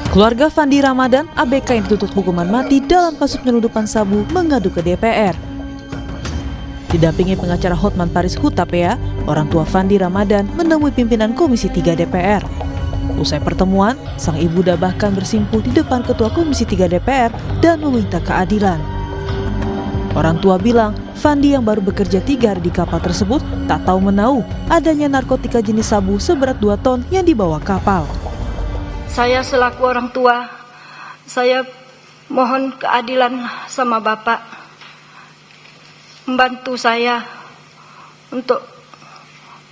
Keluarga Fandi Ramadan, ABK yang dituntut hukuman mati dalam kasus penyelundupan sabu, mengadu ke DPR. Didampingi pengacara Hotman Paris Hutapea, orang tua Fandi Ramadan menemui pimpinan Komisi 3 DPR. Usai pertemuan, sang ibunda bahkan bersimpuh di depan Ketua Komisi 3 DPR dan meminta keadilan. Orang tua bilang, Fandi yang baru bekerja 3 hari di kapal tersebut tak tahu menahu adanya narkotika jenis sabu seberat 2 ton yang dibawa kapal. Saya selaku orang tua, saya mohon keadilan sama Bapak. Membantu saya untuk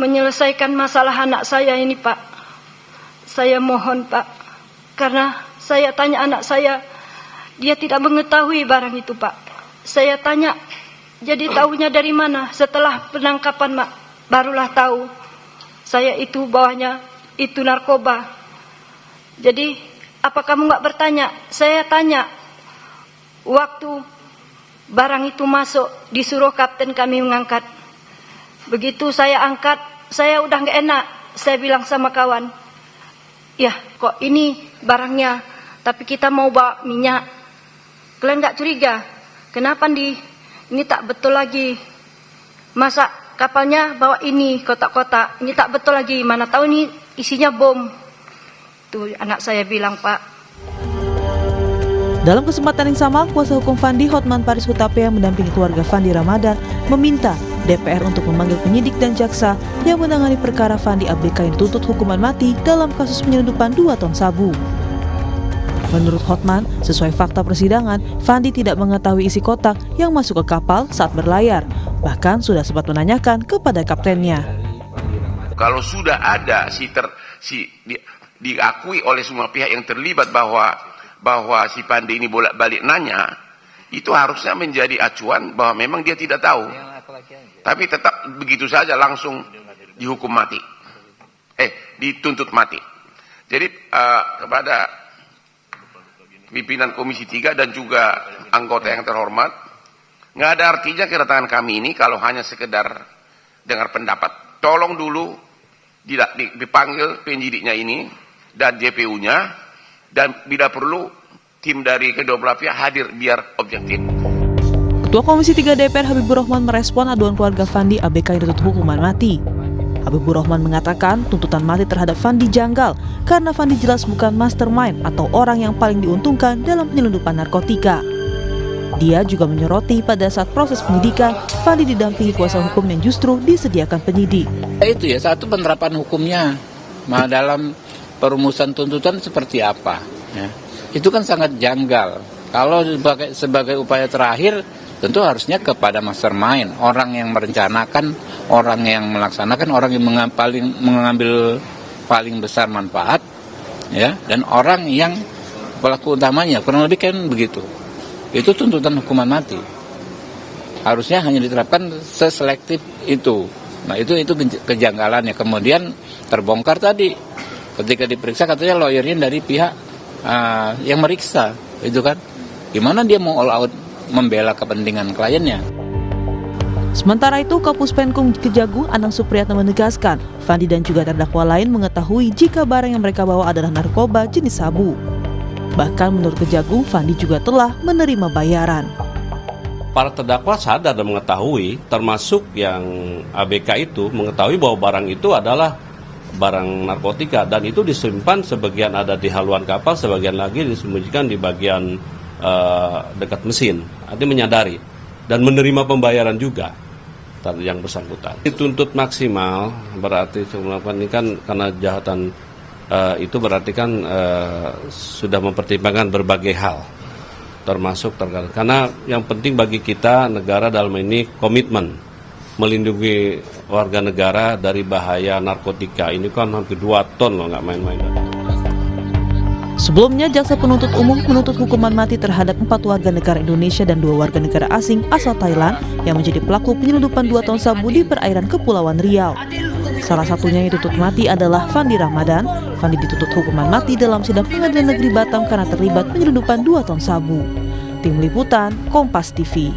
menyelesaikan masalah anak saya ini, Pak. Saya mohon, Pak. Karena saya tanya anak saya, dia tidak mengetahui barang itu, Pak. Saya tanya, jadi tahunya dari mana? Setelah penangkapan, Mak, barulah tahu. Saya itu bawahnya, itu narkoba. Jadi, apa kamu nggak bertanya? Saya tanya, waktu barang itu masuk, disuruh kapten kami mengangkat. Begitu saya angkat, saya udah nggak enak. Saya bilang sama kawan, ya kok ini barangnya, tapi kita mau bawa minyak. Kalian nggak curiga? Kenapa ini tak betul lagi? Masa kapalnya bawa ini kotak-kotak, ini tak betul lagi. Mana tahu ini isinya bom. Itu anak saya bilang, Pak. Dalam kesempatan yang sama, kuasa hukum Fandi Hotman Paris Hutapea mendampingi keluarga Fandi Ramadan meminta DPR untuk memanggil penyidik dan jaksa yang menangani perkara Fandi ABK yang dituntut hukuman mati dalam kasus penyelundupan 2 ton sabu. Menurut Hotman, sesuai fakta persidangan, Fandi tidak mengetahui isi kotak yang masuk ke kapal saat berlayar. Bahkan sudah sempat menanyakan kepada kaptennya. Kalau sudah ada diakui oleh semua pihak yang terlibat bahwa si Fandi ini bolak-balik nanya, itu harusnya menjadi acuan bahwa memang dia tidak tahu. Tapi tetap begitu saja langsung dihukum mati. Dituntut mati. Jadi kepada pimpinan Komisi 3 dan juga anggota yang terhormat, nggak ada artinya kedatangan kami ini kalau hanya sekedar dengar pendapat. Tolong dulu dipanggil penyidiknya ini dan JPU-nya, dan bila perlu tim dari kedua belah pihak hadir biar objektif. Ketua Komisi 3 DPR Habibur Rahman merespon aduan keluarga Fandi ABK yang dituntut hukuman mati. Habibur Rahman mengatakan tuntutan mati terhadap Fandi janggal karena Fandi jelas bukan mastermind atau orang yang paling diuntungkan dalam penyelundupan narkotika. Dia juga menyoroti pada saat proses penyidikan, Fandi didampingi kuasa hukum yang justru disediakan penyidik. Itu ya, satu penerapan hukumnya dalam perumusan tuntutan seperti apa. Ya. Itu kan sangat janggal. Kalau sebagai upaya terakhir, tentu harusnya kepada mastermind, orang yang merencanakan, orang yang melaksanakan, orang yang mengambil paling besar manfaat, ya, dan orang yang pelaku utamanya, kurang lebih kan begitu. Itu tuntutan hukuman mati. Harusnya hanya diterapkan seselektif itu. Nah itu kejanggalannya. Kemudian terbongkar tadi, ketika diperiksa katanya lawyernya dari pihak yang meriksa, itu kan. Gimana dia mau all out membela kepentingan kliennya? Sementara itu, Kapus Penkum Kejagung Anang Supriyatna menegaskan, Fandi dan juga terdakwa lain mengetahui jika barang yang mereka bawa adalah narkoba jenis sabu. Bahkan menurut Kejagung, Fandi juga telah menerima bayaran. Para terdakwa sadar dan mengetahui, termasuk yang ABK itu mengetahui bahwa barang itu adalah barang narkotika, dan itu disimpan sebagian ada di haluan kapal, sebagian lagi disembunyikan di bagian dekat mesin. Artinya menyadari dan menerima pembayaran juga yang bersangkutan. Dituntut maksimal berarti melakukan ini kan karena kejahatan itu berarti kan sudah mempertimbangkan berbagai hal, termasuk karena yang penting bagi kita negara dalam ini komitmen melindungi warga negara dari bahaya narkotika. Ini kan hampir 2 ton loh, nggak main-main. Sebelumnya, Jaksa Penuntut Umum menuntut hukuman mati terhadap 4 warga negara Indonesia dan 2 warga negara asing asal Thailand yang menjadi pelaku penyelundupan 2 ton sabu di perairan Kepulauan Riau. Salah satunya yang dituntut mati adalah Fandi Ramadan. Fandi dituntut hukuman mati dalam sidang Pengadilan Negeri Batam karena terlibat penyelundupan 2 ton sabu. Tim Liputan, Kompas TV.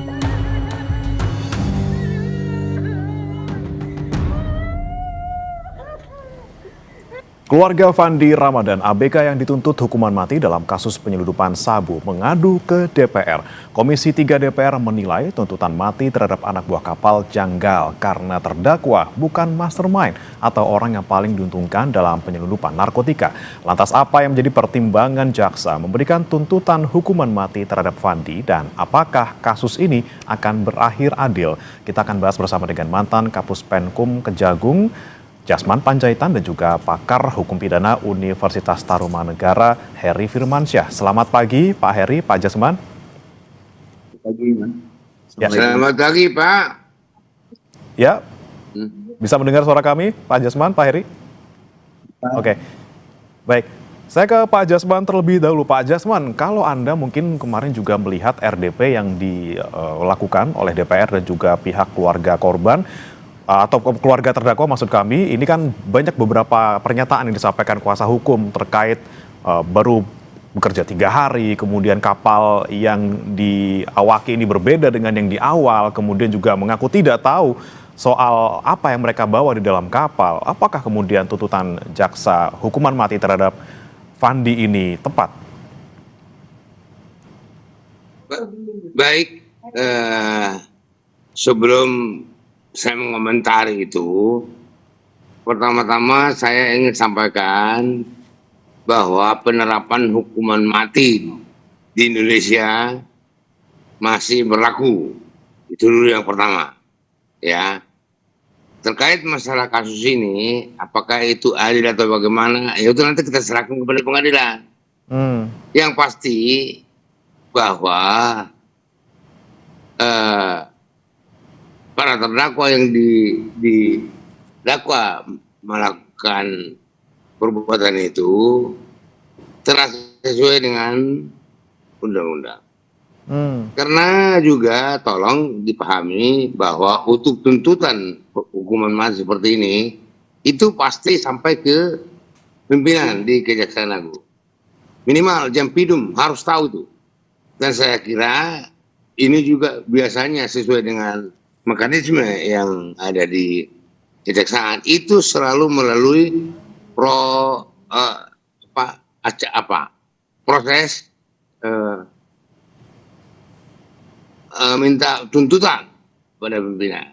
Keluarga Fandi Ramadan ABK yang dituntut hukuman mati dalam kasus penyeludupan sabu mengadu ke DPR. Komisi 3 DPR menilai tuntutan mati terhadap anak buah kapal janggal karena terdakwa bukan mastermind atau orang yang paling diuntungkan dalam penyeludupan narkotika. Lantas apa yang menjadi pertimbangan jaksa memberikan tuntutan hukuman mati terhadap Fandi dan apakah kasus ini akan berakhir adil? Kita akan bahas bersama dengan mantan Kapus Penkum Kejagung, Jasman Panjaitan, dan juga pakar hukum pidana Universitas Tarumanegara, Heri Firmansyah. Selamat pagi Pak Heri, Pak Jasman. Selamat pagi Pak. Ya, bisa mendengar suara kami Pak Jasman, Pak Heri? Oke, baik. Saya ke Pak Jasman terlebih dahulu. Pak Jasman, kalau Anda mungkin kemarin juga melihat RDP yang dilakukan oleh DPR dan juga pihak keluarga korban, atau keluarga terdakwa maksud kami, ini kan banyak beberapa pernyataan yang disampaikan kuasa hukum terkait baru bekerja 3 hari, kemudian kapal yang diawaki ini berbeda dengan yang di awal, kemudian juga mengaku tidak tahu soal apa yang mereka bawa di dalam kapal. Apakah kemudian tuntutan jaksa hukuman mati terhadap Fandi ini tepat? Baik, sebelum saya mengomentari itu, pertama-tama saya ingin sampaikan bahwa penerapan hukuman mati di Indonesia masih berlaku. Itu dulu yang pertama. Ya. Terkait masalah kasus ini, apakah itu adil atau bagaimana, ya itu nanti kita serahkan kepada pengadilan. Yang pasti bahwa para terdakwa yang didakwa melakukan perbuatan itu telah sesuai dengan undang-undang. Karena juga tolong dipahami bahwa untuk tuntutan hukuman mati seperti ini itu pasti sampai ke pimpinan di Kejaksaan Agung. Minimal Jampidum harus tahu itu. Dan saya kira ini juga biasanya sesuai dengan mekanisme yang ada di kejaksaan itu selalu melalui proses minta tuntutan pada pimpinan,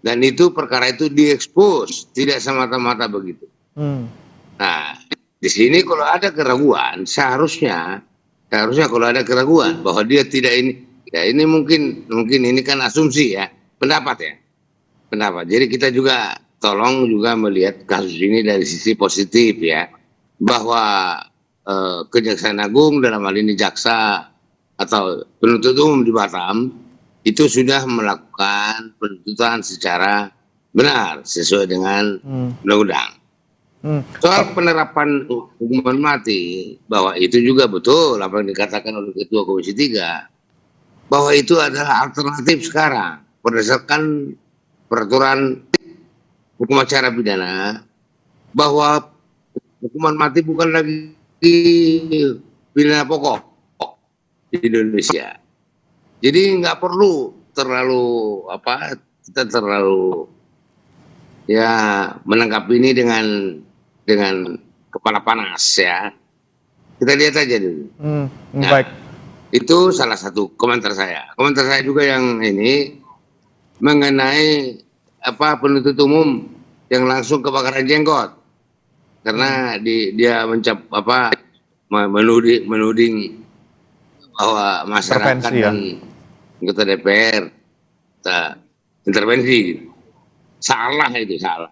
dan itu perkara itu diekspos, tidak semata-mata begitu. Nah, di sini kalau ada keraguan, seharusnya kalau ada keraguan bahwa dia tidak ini, ya ini mungkin ini kan asumsi ya. Pendapat. Jadi kita juga tolong juga melihat kasus ini dari sisi positif ya, bahwa Kejaksaan Agung dalam hal ini jaksa atau penuntut umum di Batam itu sudah melakukan penuntutan secara benar sesuai dengan undang-undang. Soal penerapan hukuman mati, bahwa itu juga betul apa yang dikatakan oleh Ketua Komisi 3, bahwa itu adalah alternatif sekarang. Berdasarkan peraturan hukum acara pidana, bahwa hukuman mati bukan lagi pidana pokok di Indonesia. Jadi nggak perlu kita terlalu ya menangkap ini dengan kepala panas ya. Kita lihat aja dulu. Baik. Itu salah satu komentar saya. Komentar saya juga yang ini mengenai penuntut umum yang langsung kebakaran jenggot karena dia menuding bahwa masyarakat dan anggota DPR intervensi. Salah,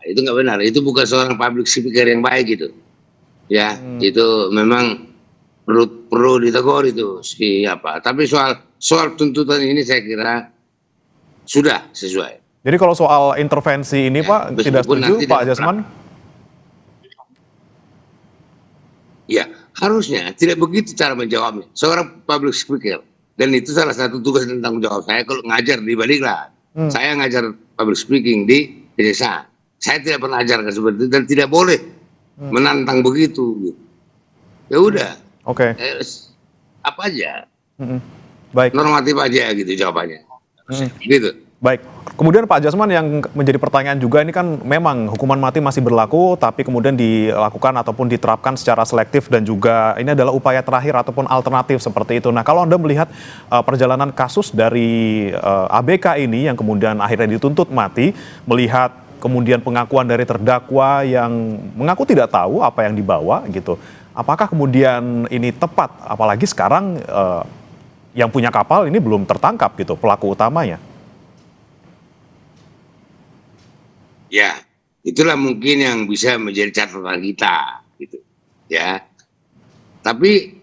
itu nggak benar, itu bukan seorang public speaker yang baik itu ya. Itu memang perlu ditegur itu siapa. Tapi soal tuntutan ini saya kira sudah sesuai. Jadi kalau soal intervensi ini Pak tidak setuju Pak Jasman? Ya harusnya tidak begitu cara menjawabnya. Seorang public speaker, dan itu salah satu tugas dan tanggung jawab saya kalau ngajar di Baliklah. Saya ngajar public speaking di desa. Saya tidak pernah ajarkan seperti itu dan tidak boleh menantang begitu. Ya udah. Oke. Apa aja. Baik. Normatif aja gitu jawabannya. Gitu. Baik, kemudian Pak Jasman yang menjadi pertanyaan juga ini kan memang hukuman mati masih berlaku tapi kemudian dilakukan ataupun diterapkan secara selektif dan juga ini adalah upaya terakhir ataupun alternatif seperti itu. Nah kalau Anda melihat perjalanan kasus dari ABK ini yang kemudian akhirnya dituntut mati, melihat kemudian pengakuan dari terdakwa yang mengaku tidak tahu apa yang dibawa gitu, apakah kemudian ini tepat? Apalagi sekarang yang punya kapal ini belum tertangkap gitu pelaku utamanya. Ya, itulah mungkin yang bisa menjadi catatan kita, gitu, ya. Tapi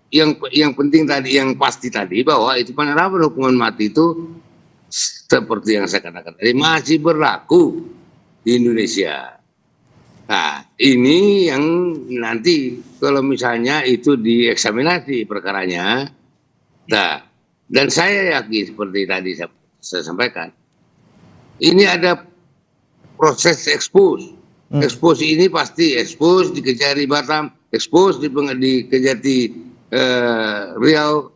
yang penting tadi, yang pasti tadi bahwa itu penerapan hukuman mati itu seperti yang saya katakan tadi masih berlaku di Indonesia. Nah, ini yang nanti kalau misalnya itu dieksaminasi perkaranya, nah, dan saya yakin seperti tadi saya sampaikan, ini ada proses expose. Expose ini pasti expose di Kejari Batam, expose di Kejati Riau,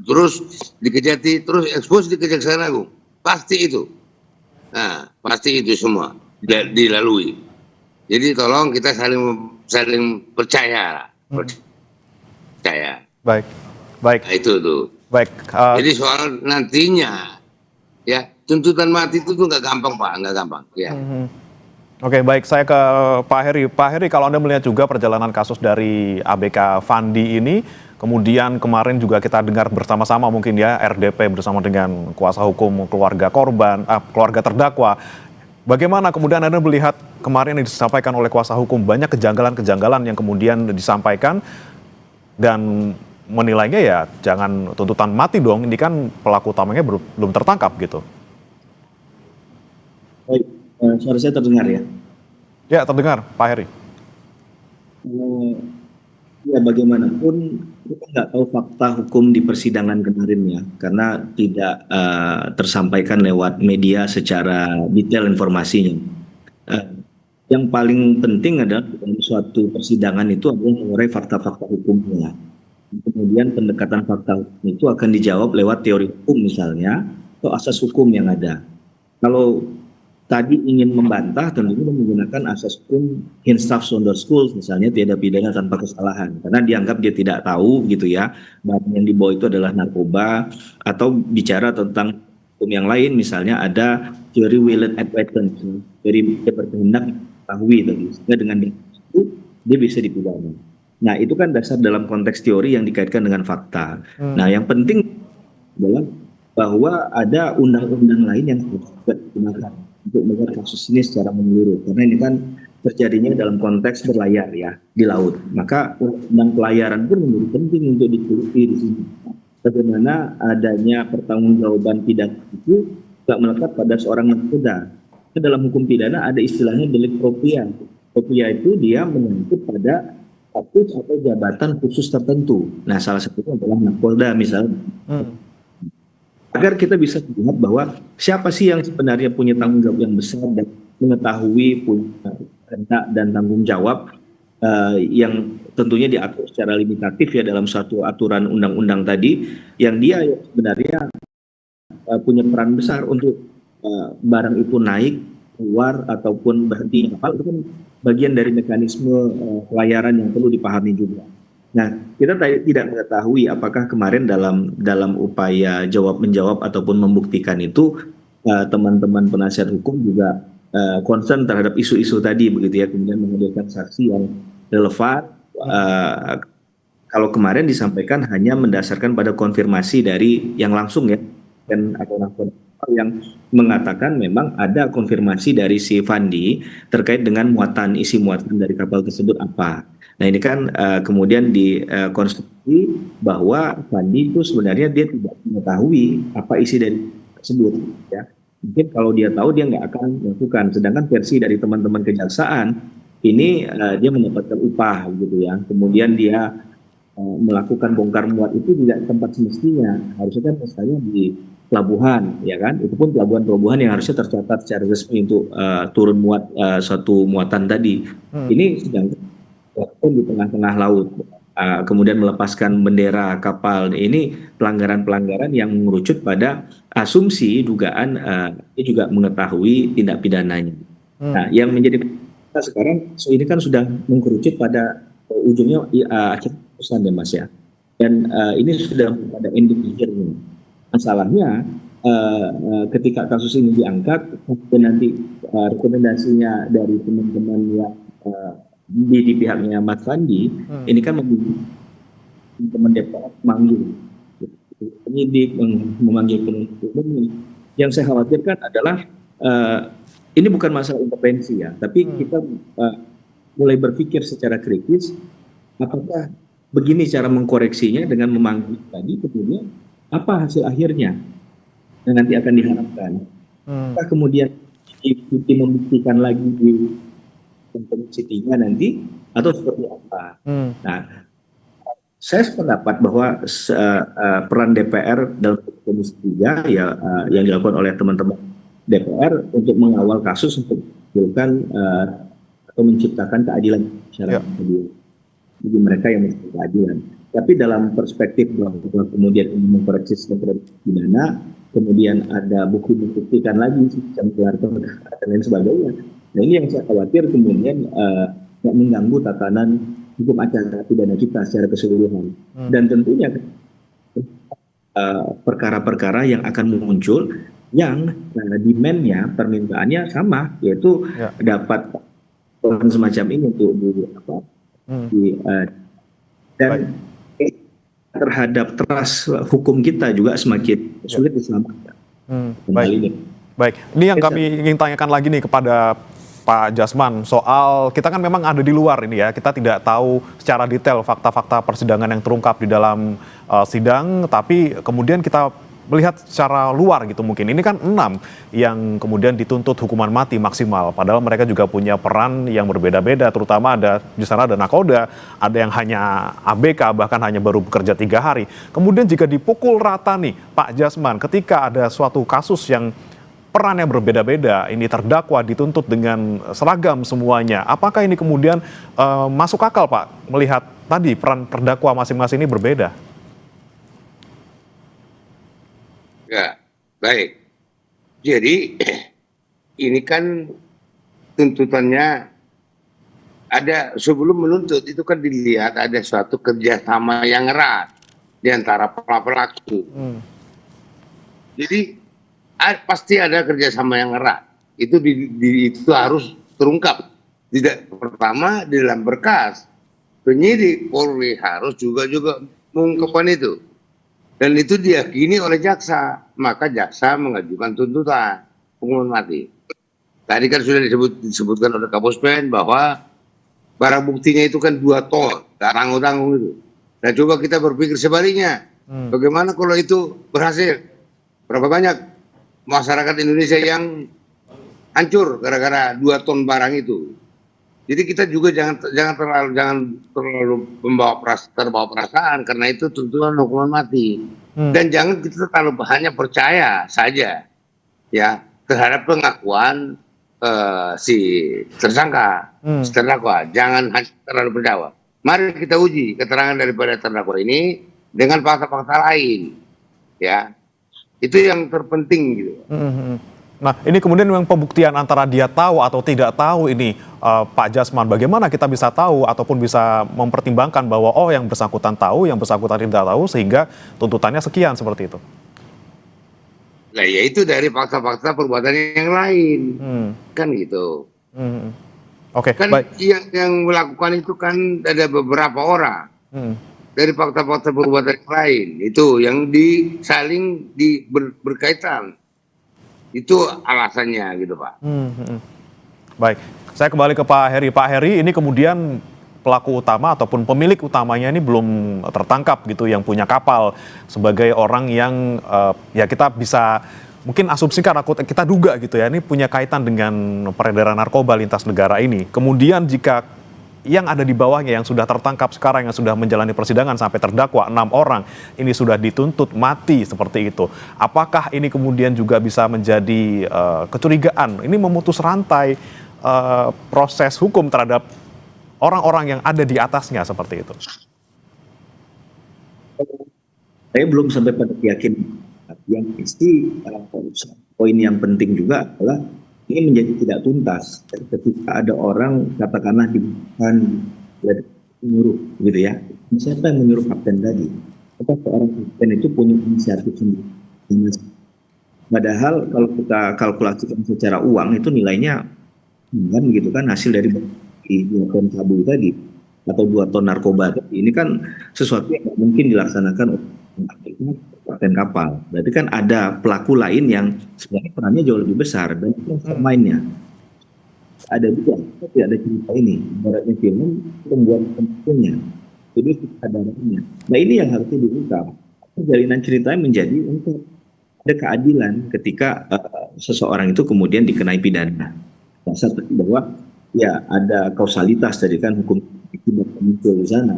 terus di Kejati, terus expose di Kejaksaan Agung. Pasti itu. Nah, pasti itu semua dilalui. Jadi tolong kita saling percaya. Percaya. Baik. Nah, itu tuh. Baik. Jadi soal nantinya, ya, tuntutan mati itu tuh nggak gampang, Pak, nggak gampang. Ya. Oke, baik. Saya ke Pak Heri. Pak Heri, kalau Anda melihat juga perjalanan kasus dari ABK Fandi ini, kemudian kemarin juga kita dengar bersama-sama mungkin ya, RDP bersama dengan kuasa hukum keluarga korban, keluarga terdakwa. Bagaimana kemudian Anda melihat kemarin yang disampaikan oleh kuasa hukum, banyak kejanggalan-kejanggalan yang kemudian disampaikan dan menilainya ya jangan tuntutan mati dong, ini kan pelaku utamanya belum tertangkap gitu. Baik, suara saya terdengar ya? Ya, terdengar, Pak Heri. Ya, bagaimanapun kita nggak tahu fakta hukum di persidangan kemarin ya, karena tidak tersampaikan lewat media secara detail informasinya. Yang paling penting adalah dalam suatu persidangan itu adalah mengurai fakta-fakta hukumnya. Kemudian pendekatan fakta hukum itu akan dijawab lewat teori hukum misalnya, atau asas hukum yang ada. Kalau tadi ingin membantah, tentunya menggunakan asas hukum hinstaf sonder schools, misalnya tiada pidana tanpa kesalahan, karena dianggap dia tidak tahu gitu ya, barang yang dibawa itu adalah narkoba, atau bicara tentang hukum yang lain, misalnya ada teori will and advertence, teori dia berkehendak mengetahui tadi, sehingga dengan itu dia bisa dipidana. Nah itu kan dasar dalam konteks teori yang dikaitkan dengan fakta. Nah yang penting adalah bahwa ada undang-undang lain yang harus digunakan untuk melihat kasus ini secara menyeluruh, karena ini kan terjadinya dalam konteks berlayar ya di laut, maka undang pelayaran pun menjadi penting untuk diteliti di sini. Bagaimana adanya pertanggungjawaban pidana itu tidak melekat pada seorang nakoda. Dalam hukum pidana ada istilahnya delik propria. Propria itu dia menyangkut pada status atau jabatan khusus tertentu. Nah salah satunya adalah nakoda misalnya. Agar kita bisa melihat bahwa siapa sih yang sebenarnya punya tanggung jawab yang besar dan mengetahui punya kehendak dan tanggung jawab yang tentunya diatur secara limitatif ya dalam suatu aturan undang-undang tadi, yang dia sebenarnya punya peran besar untuk barang itu naik, keluar ataupun berhenti kapal, itu kan bagian dari mekanisme pelayaran yang perlu dipahami juga. Nah, kita tidak mengetahui apakah kemarin dalam upaya jawab-menjawab ataupun membuktikan itu teman-teman penasihat hukum juga concern terhadap isu-isu tadi begitu ya, kemudian menghadirkan saksi yang relevan. Kalau kemarin disampaikan hanya mendasarkan pada konfirmasi dari yang langsung ya, dan atau yang mengatakan memang ada konfirmasi dari si Fandi terkait dengan isi muatan dari kapal tersebut apa. Nah ini kan kemudian dikonstruksi bahwa Fandi itu sebenarnya dia tidak mengetahui apa isi dari tersebut. Ya. Mungkin kalau dia tahu dia nggak akan melakukan. Sedangkan versi dari teman-teman kejaksaan ini dia mendapatkan upah gitu ya. Kemudian dia melakukan bongkar muat itu tidak tempat semestinya. Harusnya kan misalnya di pelabuhan, ya kan? Itu pun pelabuhan yang harusnya tercatat secara resmi untuk turun muat suatu muatan tadi. Ini sedang di tengah-tengah laut. kemudian melepaskan bendera kapal. Ini pelanggaran-pelanggaran yang mengerucut pada asumsi dugaan ini juga mengetahui tindak pidananya. Nah, yang menjadi kita sekarang ini kan sudah mengerucut pada ujungnya akhir putusan ya Mas ya. Dan ini sudah pada ending akhirnya. Masalahnya ketika kasus ini diangkat dan nanti rekomendasinya dari teman-teman yang di pihaknya Mas Fandi, ini kan teman DPR memanggil penyidik, memanggil penuntut umum. Yang saya khawatirkan adalah ini bukan masalah intervensi ya, tapi kita mulai berpikir secara kritis, apakah begini cara mengkoreksinya dengan memanggil tadi, kemudian apa hasil akhirnya yang nanti akan diharapkan? Apakah kemudian diikuti membuktikan lagi di Komisi 3 nanti atau seperti apa? Nah, saya sependapat bahwa peran DPR dalam Komisi 3 ya yang dilakukan oleh teman-teman DPR untuk mengawal kasus untuk menghasilkan atau menciptakan keadilan masyarakat bagi mereka yang mencari keadilan. Tapi dalam perspektif bahwa kemudian ini mengkoreksi sistem pidana, kemudian ada bukti membuktikan lagi sistem gelar perkara dan lain sebagainya. Nah, ini yang saya khawatir kemudian mengganggu tatanan hukum acara pidana kita secara keseluruhan. Dan tentunya perkara-perkara yang akan muncul yang demand-nya, permintaannya sama, yaitu dapat semacam ini untuk dan terhadap trust hukum kita juga semakin sulit diselamatkan. Baik, ini yang kami ingin tanyakan lagi nih kepada Pak Jasman, soal kita kan memang ada di luar ini ya, kita tidak tahu secara detail fakta-fakta persidangan yang terungkap di dalam sidang, tapi kemudian kita melihat secara luar gitu mungkin. Ini kan 6 yang kemudian dituntut hukuman mati maksimal, padahal mereka juga punya peran yang berbeda-beda, terutama ada di sana ada nakoda, ada yang hanya ABK, bahkan hanya baru bekerja 3 hari. Kemudian jika dipukul rata nih Pak Jasman, ketika ada suatu kasus yang peran yang berbeda-beda, ini terdakwa dituntut dengan seragam semuanya. Apakah ini kemudian masuk akal Pak, melihat tadi peran terdakwa masing-masing ini berbeda? Ya, baik. Jadi ini kan tuntutannya ada sebelum menuntut itu kan dilihat ada suatu kerjasama yang erat di antara pelaku. Jadi pasti ada kerjasama yang erat. Itu itu harus terungkap. Tidak pertama di dalam berkas penyidik Polri harus juga mengungkapkan itu. Dan itu diyakini oleh jaksa, maka jaksa mengajukan tuntutan hukuman mati. Tadi kan sudah disebutkan oleh Kapuspen bahwa barang buktinya itu kan 2 ton, gak tanggung-tanggung itu. Dan coba kita berpikir sebaliknya, bagaimana kalau itu berhasil? Berapa banyak masyarakat Indonesia yang hancur gara-gara 2 ton barang itu? Jadi kita juga jangan terlalu terbawa perasaan karena itu tuntutan hukuman mati. Dan jangan kita terlalu hanya percaya saja ya terhadap pengakuan si tersangka, terdakwa. Jangan hanya terlalu percaya. Mari kita uji keterangan daripada terdakwa ini dengan fakta-fakta lain. Ya. Itu yang terpenting gitu. Nah, ini kemudian memang pembuktian antara dia tahu atau tidak tahu ini, Pak Jasman. Bagaimana kita bisa tahu ataupun bisa mempertimbangkan bahwa yang bersangkutan tahu, yang bersangkutan tidak tahu, sehingga tuntutannya sekian seperti itu? Nah, ya itu dari fakta-fakta perbuatan yang lain, kan gitu. Oke, kan baik. Yang melakukan itu kan ada beberapa orang. Dari fakta-fakta perbuatan yang lain, itu yang saling berkaitan. Itu alasannya gitu Pak. Baik, saya kembali ke Pak Heri. Pak Heri, ini kemudian pelaku utama ataupun pemilik utamanya ini belum tertangkap gitu, yang punya kapal, sebagai orang yang ya kita bisa mungkin asumsikan, kita duga gitu ya, ini punya kaitan dengan peredaran narkoba lintas negara ini. Kemudian jika yang ada di bawahnya yang sudah tertangkap sekarang, yang sudah menjalani persidangan sampai terdakwa 6 orang, ini sudah dituntut mati seperti itu. Apakah ini kemudian juga bisa menjadi kecurigaan? Ini memutus rantai proses hukum terhadap orang-orang yang ada di atasnya seperti itu. Saya belum sampai pada keyakinan. Yang pasti poin yang penting juga adalah ini menjadi tidak tuntas ketika ada orang katakanlah dibutuhkan menyuruh gitu ya. Siapa yang menyuruh kapten tadi? Apakah seorang kapten itu punya inisiatif sendiri? Padahal kalau kita kalkulasikan secara uang itu nilainya kan gitu kan, hasil dari 2 ton sabu tadi atau 2 ton narkoba tadi, ini kan sesuatu yang mungkin dilaksanakan oleh kapten kapal. Berarti kan ada pelaku lain yang sebenarnya perannya jauh lebih besar dan itu yang mainnya. Ada juga, tapi ada cerita ini, ibaratnya film pembuat pentingnya, jadi kesadarannya. Nah ini yang harusnya diungkap. Jalinan ceritanya menjadi untuk ada keadilan ketika seseorang itu kemudian dikenai pidana. Dasar bahwa ya ada kausalitas tadi kan, hukum itu muncul di sana.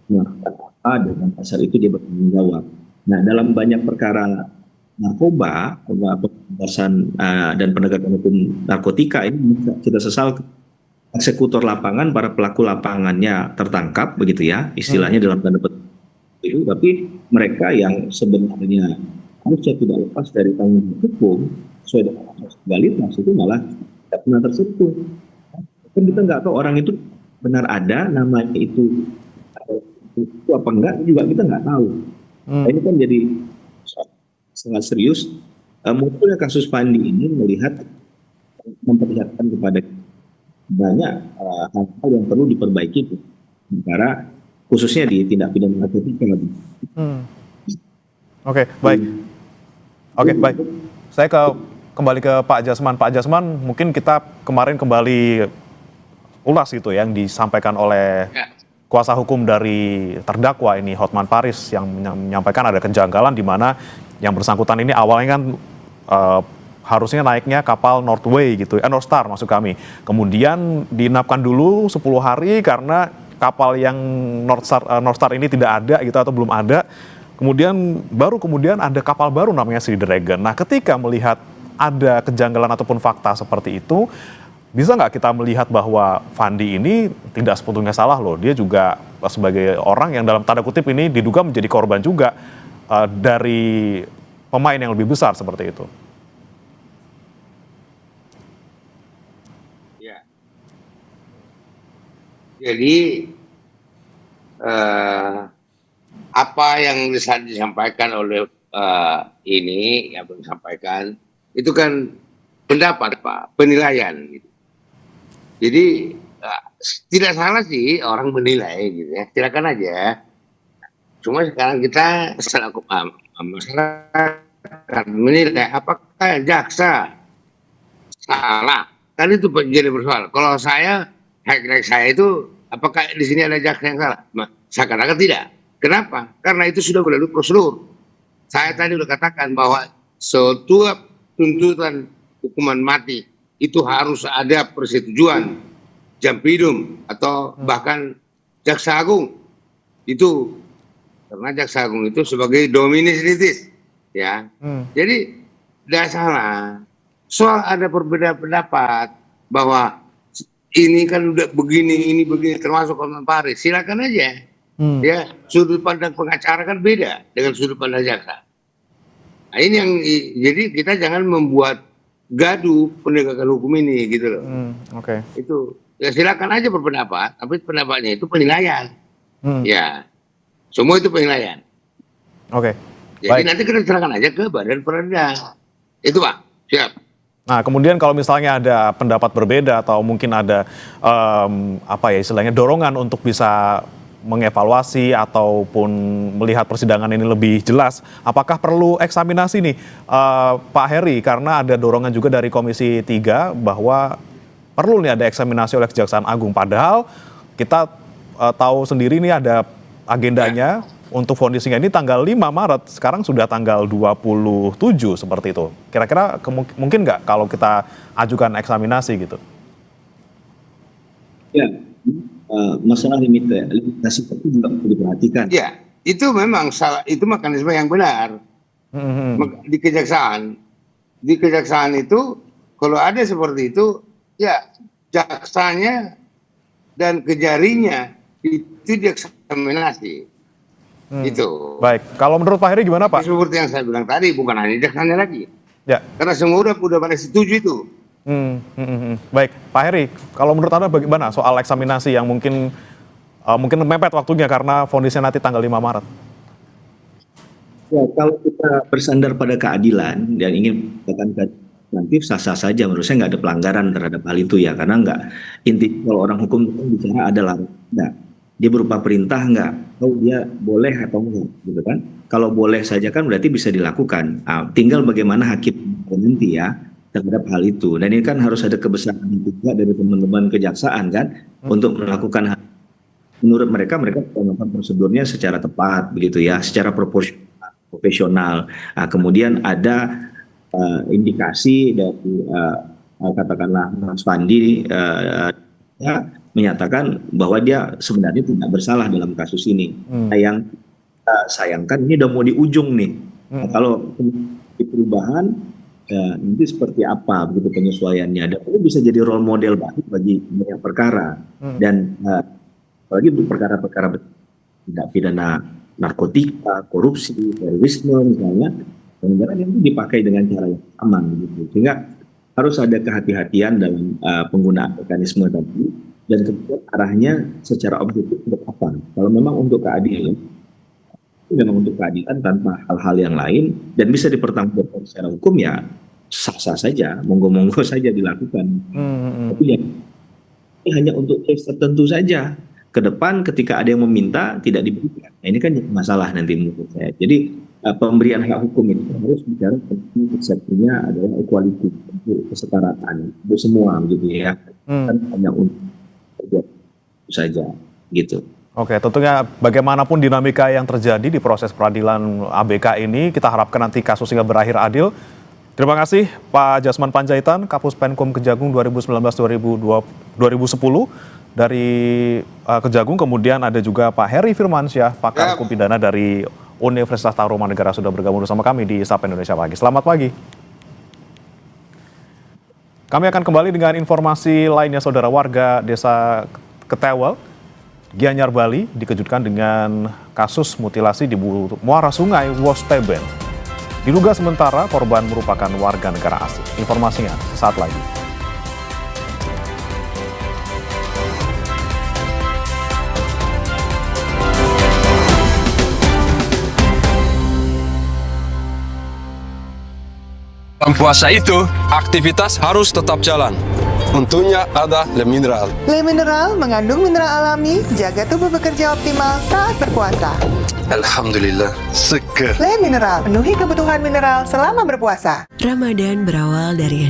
Melakukan apa dengan pasal itu dia bertanggung jawab. Nah dalam banyak perkara narkoba, pemberantasan dan penegakan hukum narkotika ini kita sesal eksekutor lapangan, para pelaku lapangannya tertangkap begitu ya, istilahnya dalam tanda petik itu, tapi mereka yang sebenarnya harusnya tidak lepas dari tanggung jawab hukum sesuai dengan asas legalitas itu malah tidak pernah tersentuh. Kan kita nggak tahu orang itu benar ada namanya itu apa enggak juga kita nggak tahu. Nah, ini kan jadi sangat serius. Munculnya kasus Pandi ini memperlihatkan kepada banyak hal-hal yang perlu diperbaiki negara, khususnya di tindak pidana narkotika. Oke, baik. Oke, baik. Saya kembali ke Pak Jasman. Pak Jasman, mungkin kita kemarin kembali ulas gitu yang disampaikan oleh kuasa hukum dari terdakwa ini, Hotman Paris, yang menyampaikan ada kejanggalan di mana yang bersangkutan ini awalnya kan harusnya naiknya kapal Northway gitu, North Star maksud kami. Kemudian diinapkan dulu 10 hari karena kapal yang North Star ini tidak ada gitu atau belum ada. Kemudian ada kapal baru namanya Sea Dragon. Nah, ketika melihat ada kejanggalan ataupun fakta seperti itu, bisa nggak kita melihat bahwa Fandi ini tidak sepenuhnya salah loh. Dia juga sebagai orang yang dalam tanda kutip ini diduga menjadi korban juga dari pemain yang lebih besar seperti itu. Ya. Jadi apa yang disampaikan oleh ini yang disampaikan itu kan pendapat Pak, penilaian gitu. Jadi tidak salah sih orang menilai gitu ya, silakan aja. Cuma sekarang kita selaku masyarakat menilai apakah jaksa salah, kan itu jadi persoalan. Kalau saya itu apakah di sini ada jaksa yang salah? Saya katakan tidak. Kenapa? Karena itu sudah melalui prosedur. Saya tadi sudah katakan bahwa setiap tuntutan hukuman mati itu harus ada persetujuan Jampidum atau bahkan Jaksa Agung. Itu karena Jaksa Agung itu sebagai dominis litis, ya. Jadi tidak salah. Soal ada perbedaan pendapat bahwa ini kan udah begini, ini begini, termasuk Hotman Paris, silakan aja. Ya, sudut pandang pengacara kan beda dengan sudut pandang jaksa. Nah, ini yang jadi kita jangan membuat gaduh penegakan hukum ini gitu loh. Oke. Itu ya silakan aja berpendapat, tapi pendapatnya itu penilaian. Ya, semua itu penilaian. Oke. Jadi baik. nanti kita serahkan aja ke Badan Peradilan. Itu Pak, siap. Nah, kemudian kalau misalnya ada pendapat berbeda atau mungkin ada istilahnya dorongan untuk bisa mengevaluasi ataupun melihat persidangan ini lebih jelas, apakah perlu eksaminasi nih Pak Heri, karena ada dorongan juga dari Komisi 3 bahwa perlu nih ada eksaminasi oleh Kejaksaan Agung, padahal kita tahu sendiri nih ada agendanya untuk vonisnya ini tanggal 5 Maret, sekarang sudah tanggal 27 seperti itu. Kira-kira mungkin nggak kalau kita ajukan eksaminasi gitu? Ya. Masalah limitasi itu juga perlu diperhatikan. Ya, itu memang salah, itu mekanisme yang benar. Di kejaksaan itu kalau ada seperti itu, ya jaksanya dan kejarinya itu dieksaminasi. Itu. Baik, kalau menurut Pak Heri gimana Pak? Seperti yang saya bilang tadi, bukan hanya jaksanya lagi. Ya. Karena semua udah pada setuju itu. Baik, Pak Heri, kalau menurut Anda bagaimana soal eksaminasi yang mungkin mepet waktunya karena vonisnya nanti tanggal 5 Maret? Ya, kalau kita bersandar pada keadilan dan ingin mendapatkan nanti sah-sah saja, menurut saya nggak ada pelanggaran terhadap hal itu ya, karena nggak inti kalau orang hukum itu bicara adalah nggak dia berupa perintah nggak, dia boleh atau enggak gitu kan. Kalau boleh saja kan berarti bisa dilakukan. Tinggal bagaimana hakim nanti ya terhadap hal itu. Dan ini kan harus ada kebesaran juga dari teman-teman kejaksaan kan untuk melakukan hal. Menurut mereka melakukan prosedurnya secara tepat begitu ya, secara profesional. Kemudian ada indikasi dari katakanlah Mas Fandi ya, menyatakan bahwa dia sebenarnya tidak bersalah dalam kasus ini. Yang sayangkan ini udah mau di ujung nih. Kalau di perubahan nanti seperti apa begitu penyesuaiannya. Dan itu bisa jadi role model baik bagi banyak perkara. Dan apalagi untuk perkara-perkara tindak pidana narkotika, korupsi, terorisme misalnya, pelanggaran itu dipakai dengan cara yang aman gitu. Sehingga harus ada kehati-hatian dalam penggunaan mekanisme tadi, dan kemudian arahnya secara objektif untuk apa. Kalau memang untuk keadilan, itu memang untuk keadilan tanpa hal-hal yang lain dan bisa dipertanggungjawabkan secara hukum ya sah-sah saja, monggo-monggo saja dilakukan. Tapi ya ini hanya untuk case tertentu saja. Ke depan ketika ada yang meminta tidak diberikan. Nah, ini kan masalah nanti menurut saya. Jadi pemberian hak hukum itu harus bicara tentang konsepnya adalah equality, kesetaraan untuk semua gitu ya. Kan hanya untuk saja gitu. Oke, tentunya bagaimanapun dinamika yang terjadi di proses peradilan ABK ini, kita harapkan nanti kasusnya berakhir adil. Terima kasih Pak Jasman Panjaitan, Kapus Penkum Kejagung 2019-2010 dari Kejagung. Kemudian ada juga Pak Heri Firmansyah, pakar hukum pidana dari Universitas Tarumanegara sudah bergabung bersama kami di Sapa Indonesia Pagi. Selamat pagi. Kami akan kembali dengan informasi lainnya. Saudara, warga Desa Ketewel, Gianyar, Bali dikejutkan dengan kasus mutilasi di muara sungai Wosteben. Diduga sementara korban merupakan warga negara asing. Informasinya saat lagi. Dalam puasa itu, aktivitas harus tetap jalan. Untungnya ada Le Mineral. Le Mineral mengandung mineral alami, jaga tubuh bekerja optimal saat berpuasa. Alhamdulillah, seger. Le Mineral, penuhi kebutuhan mineral selama berpuasa. Ramadan berawal dari